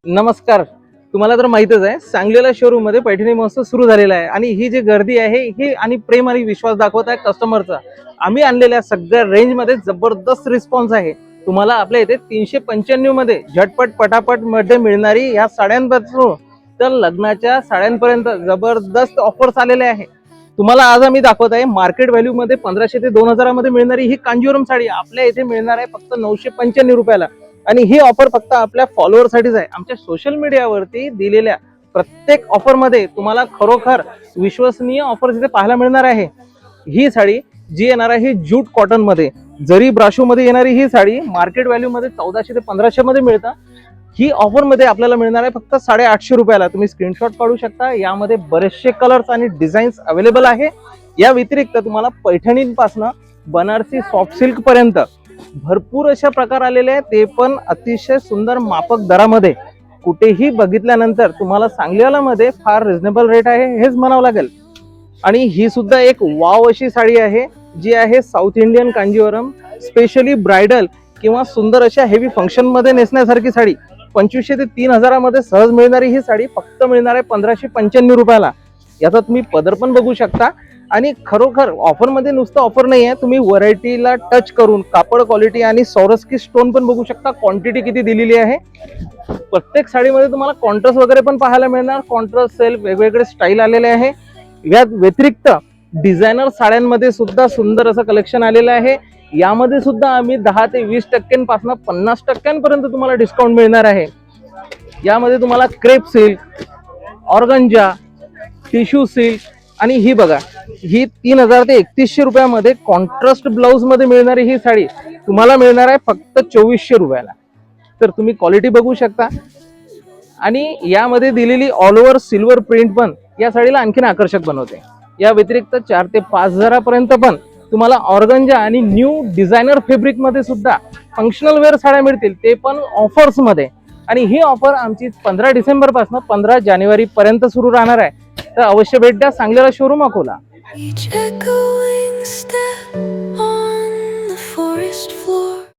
नमस्कार. तुम्हाला तर माहितच आहे, सांगलीला शोरूम मध्ये पैठणी महोत्सव सुरू झालेला आहे आणि ही जी गर्दी आहे ही आणि प्रेम आणि विश्वास दाखवत आहे कस्टमरचा. आम्ही आणलेल्या सगळ्या रेंज मध्ये जबरदस्त रिस्पॉन्स आहे. तुम्हाला आपल्या इथे 395 मध्ये झटपट पटापट मध्ये मिळणारी या साड्यांपासून तर लग्नाच्या साड्यांपर्यंत जबरदस्त ऑफर्स आलेले आहे. तुम्हाला आज आम्ही दाखवत आहे मार्केट व्हॅल्यू मध्ये 1500 ते 2000 मध्ये मिळणारी ही कांजीवरम साडी आपल्या इथे मिळणार आहे फक्त 995 रुपयाला. आणि ही ऑफर फक्त आपल्या फॉलोअरसाठीच आहे. आमच्या सोशल मीडियावरती दिलेल्या प्रत्येक ऑफर मध्ये तुम्हाला खरोखर विश्वसनीय ऑफर इथे पाहायला मिळणार आहे. ही साडी जी येणार आहे ही ज्यूट कॉटन मध्ये जरी ब्राशो मध्ये येणारी ही साडी मार्केट व्हॅल्यू मध्ये 1400 ते 1500 मध्ये मिळतं. ही ऑफर मध्ये आपल्याला मिळणार आहे फक्त 850 रुपयाला. तुम्ही स्क्रीनशॉट काढू शकता. यामध्ये बरेचसे कलर्स आणि डिझाईन्स अवेलेबल आहे. या व्यतिरिक्त तुम्हाला पैठणींपासून बनारसी सॉफ्ट सिल्क पर्यंत भरपूर अशा प्रकार आलेले आहेत, ते पण अतिशय सुंदर माफक दरामध्ये. कुठेही बघितल्यानंतर तुम्हाला सांगलीवाला मध्ये फार रिझनेबल रेट आहे हेच म्हणावं लागेल. आणि ही सुद्धा एक वाव अशी साडी आहे जी आहे South Indian Kanjivaram, specially bridal किंवा सुंदर अशा हेवी फंक्शन मध्ये नेसण्यासारखी साडी. 2500 ते 3000 मध्ये सहज मिळणारी ही साडी फक्त मिळणार आहे 1595 रुपयाला. याचा तुम्ही पदर पण बघू शकता. आणि खरोखर ऑफर मध्ये नुसतं ऑफर नाही आहे, तुम्ही व्हरायटीला टच करून कापड क्वालिटी आणि सौरस्की स्टोन पण बघू शकता. क्वांटिटी किती दिलेली आहे. प्रत्येक साडीमध्ये तुम्हाला कॉन्ट्रास्ट वगैरे पण पाहायला मिळणार. कॉन्ट्रास्ट सेल्फ वेगवेगळे स्टाईल आलेले आहे. या व्यतिरिक्त डिझायनर साड्यांमध्ये सुद्धा सुंदर असं कलेक्शन आलेलं आहे. यामध्ये सुद्धा आम्ही 10 ते 20% पासून 50% तुम्हाला डिस्काउंट मिळणार आहे. यामध्ये तुम्हाला क्रेप सिल्क, ऑर्गंजा, टिश्यू सिल्क आणि ही बघा ही 3000 ते 3100 रुपयामध्ये कॉन्ट्रास्ट ब्लाउज मध्ये मिळणारी ही साडी तुम्हाला मिळणार आहे फक्त 2400 रुपयाला. तर तुम्ही क्वालिटी बघू शकता. आणि यामध्ये दिलेली ऑल ओव्हर सिल्वर प्रिंट पण या साडीला आणखीन आकर्षक बनवते. या व्यतिरिक्त 4 ते 5000 पर्यंत पण तुम्हाला ऑर्गंजा आणि न्यू डिझायनर फॅब्रिक मध्ये सुद्धा फंक्शनल वेअर साड्या मिळतील, ते पण ऑफर्स मध्ये. आणि ही ऑफर आमची 15 डिसेंबर पासून 15 जानेवारी पर्यंत सुरू राहणार आहे. तर अवश्य भेट द्या सांगलीला showroom Akola. Each echoing step on the forest floor.